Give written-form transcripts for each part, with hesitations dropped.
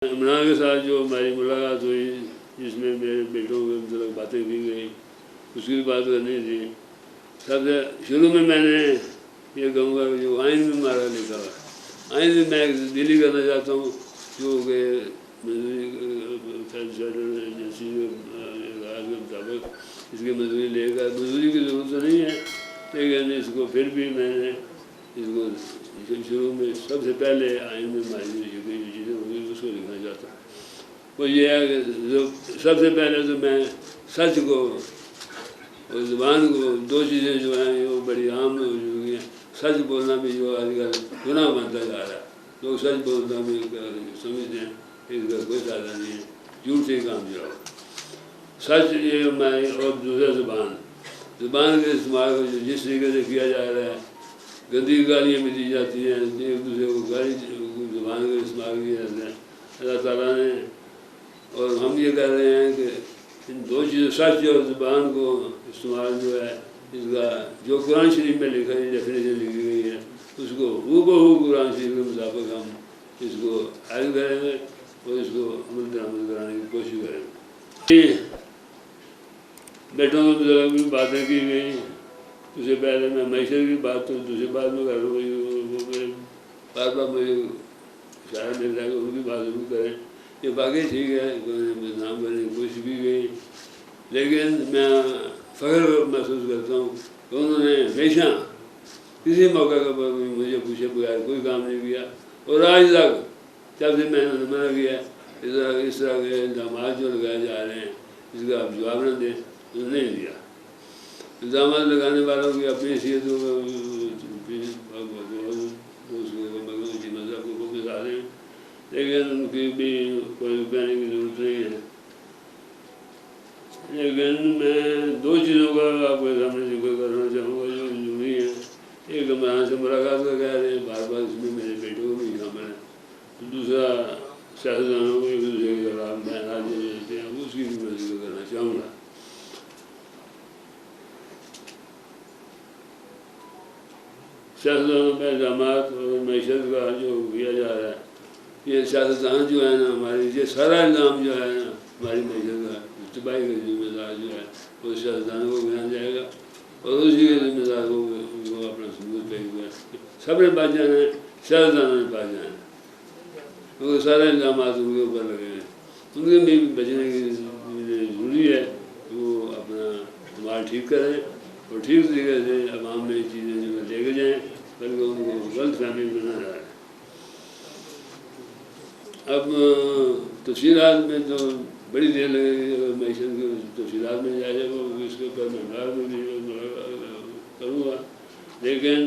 عمران کے ساتھ جو ہماری ملاقات ہوئی جس میں میرے بیٹوں کے متعلق باتیں کی گئی اس کی بھی بات کرنی تھی. سب سے شروع میں نے یہ کہوں گا کہ جو آئین میں ہمارا لکھا ہوا آئین میں میں دلی کرنا چاہتا ہوں جو کہ ایجنسی کے مطابق اس کی مزدوری لے کر مزدوری کی ضرورت تو نہیں ہے لیکن اس کو پھر بھی میں نے اس کو شروع میں سب سے پہلے آئین میں ہماری جو چیزیں ہوئی اس کو لکھنا چاہتا ہوں. وہ یہ ہے کہ سب سے پہلے تو میں سچ کو اور زبان کو دو چیزیں جو ہیں وہ بڑی عام ہو چکی ہیں. سچ بولنا بھی جو آج کل گناہ بنتا جا رہا ہے. لوگ سچ بولنا بھی سمجھتے ہیں اس کا کوئی فائدہ نہیں ہے, جھوٹ سے ہی کام چلاؤ. سچ یہ ہماری اور دوسرا زبان کے استعمال کو جس طریقے سے کیا جا رہا ہے, گندی گالیاں بھی دی جاتی ہیں, ایک دوسرے کو گالی زبان کا استعمال کیا جاتا ہے. اللہ تعالیٰ نے اور ہم یہ کہہ رہے ہیں کہ ان دو چیزوں سچ اور زبان کو استعمال جو ہے اس کا جو قرآن شریف میں لکھا ہے ڈیفینیشن لکھی گئی ہے اس کو ہو قرآن شریف کے مطابق ہم اس کو عائد کریں گے اور اس کو عمل درآمد کرانے کی کوشش کریں گے. بیٹوں کے مطلب بھی باتیں کی گئی. اس سے پہلے میں معیشت کی بات تو دوسری بات میں کر رہا ہوں, بار بار مجھے اشارہ مل رہا ہے کہ ان کی بات ضرور کریں. یہ باقی ٹھیک ہے نام کرنے کی کوشش بھی گئی لیکن میں فخر محسوس کرتا ہوں کہ انہوں نے ہمیشہ کسی موقع پر مجھے پوچھے بغیر کوئی کام نہیں کیا. اور آج تک جب سے میں نے منع کیا اس طرح کے الزامات جو لگائے جا رہے ہیں اس کا آپ جواب نہ دیں, انہوں نے نہیں دیا. الزامات لگانے والوں کی اپنی حیثیتوں مذہب کو مثال ہیں لیکن ان کی بھی کوئی کہنے کی ضرورت نہیں ہے. لیکن میں دو چیزوں کا آپ کے سامنے ذکر کرنا چاہوں گا جو ضروری ہیں. ایک عمران سے ملاقات کا کہہ رہے ہیں, بار بار اس میں میرے بیٹوں کو بھی شامل ہے. دوسرا سیاستدانوں کو ایک دوسرے کے خلاف بیانات جو دیتے ہیں اس کی بھی میں ذکر کرنا چاہوں گا. سیاستدانوں پہ الزامات اور معیشت کا جو کیا جا رہا ہے, یہ سیاستدان جو ہے نا ہماری یہ سارا الزام جو ہے نا ہماری معیشت کا تباہی کا ذمہ دار جو ہے وہ سیاستدانوں کو گنا جائے گا اور اسی کے ذمہ دار کو اپنا ثبوت پیش ہوا ہے. سب نے بچ جانا ہے, سیاستدانوں نے بچ جانا ہے کیونکہ سارے الزامات ان کے اوپر لگے ہیں. ان کے بھی بچنے کی ضروری ہے کہ وہ اپنا استعمال ٹھیک کریں اور ٹھیک طریقے سے عوام میں چیزیں جو لے کے جائیں بلکہ ان کو غلط فہمی میں نہ رہا ہے. اب تفصیلات میں تو بڑی دیر لگے گی, اگر معیشت کی تفصیلات میں جائے وہ اس کے اوپر میں بھی کروں گا. لیکن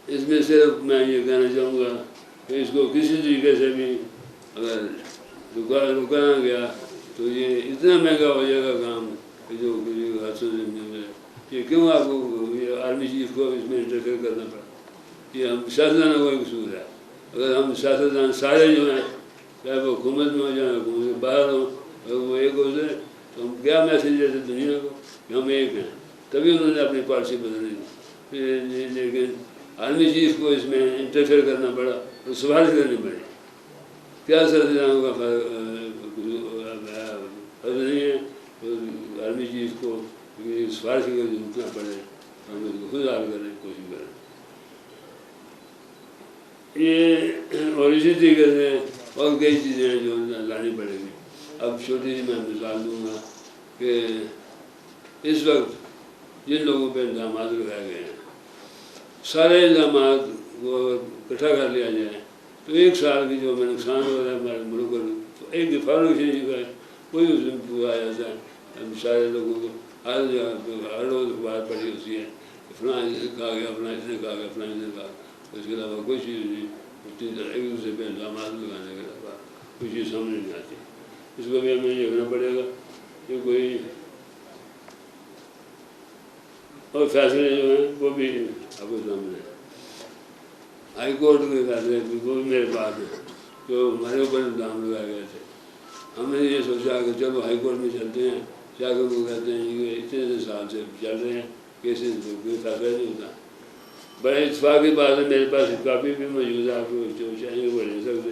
اس میں صرف میں یہ کہنا چاہوں گا کہ اس کو کسی طریقے سے بھی اگر رکانا گیا تو یہ اتنا مہنگا ہو جائے گا کام کہ جو حادثوں سے یہ کیوں آپ کو یہ آرمی چیف کو اس میں انٹرفیئر کرنا پڑا. یہ ہم سیاستدانوں کا قصور ہے. اگر ہم سیاستدان سارے جو ہیں چاہے وہ حکومت میں ہو جائیں حکومت سے باہر ہوں اگر وہ ایک ہو جائے تو ہم کیا میسیج دیتے دنیا کو کہ ہم ایک ہیں. تبھی انہوں نے اپنی پالیسی بدلنی تھی. لیکن آرمی چیف کو اس میں انٹرفیئر کرنا پڑا اور سفارش کرنی پڑی. کیا سیاستدانوں کا فرض نہیں ہے آرمی چیف کو سفارش کر جھوٹنا پڑے, ہم اس کو خود حل کرنے کی کوشش کریں. یہ اور اسی طریقے سے اور کئی چیزیں ہیں جو لانی پڑے گی. اب چھوٹی سی میں مثال دوں گا کہ اس وقت جن لوگوں پہ الزامات لگائے گئے ہیں سارے الزامات کو اکٹھا کر لیا جائے تو ایک سال کی جو ہمیں نقصان ہو رہا ہے ہمارے ملک پر تو ایک فارمیشن جو ہے وہی اس میں پورا آ جاتا ہے. ہم سارے لوگوں کو ہر جگہ ہر روز اخبار پڑھی ہوتی ہے فلاں اس نے کہا گیا, فلاں اس نے کہا گیا, فلاں اس نے کہا. اس کے علاوہ کوئی چیز نہیں ہوتی. ایک دوسرے پہ الزامات لگانے کے علاوہ کوئی چیز سامنے نہیں آتی. اس کو بھی ہمیں دیکھنا پڑے گا کہ کوئی اور فیصلے جو ہیں وہ بھی آپ کے سامنے ہیں. ہائی کورٹ کے فیصلے وہ بھی میرے پاس ہیں جو ہمارے اوپر الزام لگائے گئے تھے. ہم نے یہ سوچا کہ چلو ہائی کورٹ میں چلتے ہیں, جا کر وہ کہتے ہیں کہ اتنے سال سے چل رہے ہیں کیسز کوئی فیصلہ نہیں ہوتا. بڑے اتفاق کی بات ہے میرے پاس کاپی بھی موجود ہے, آپ کو جو چاہیں وہ لے سکتے.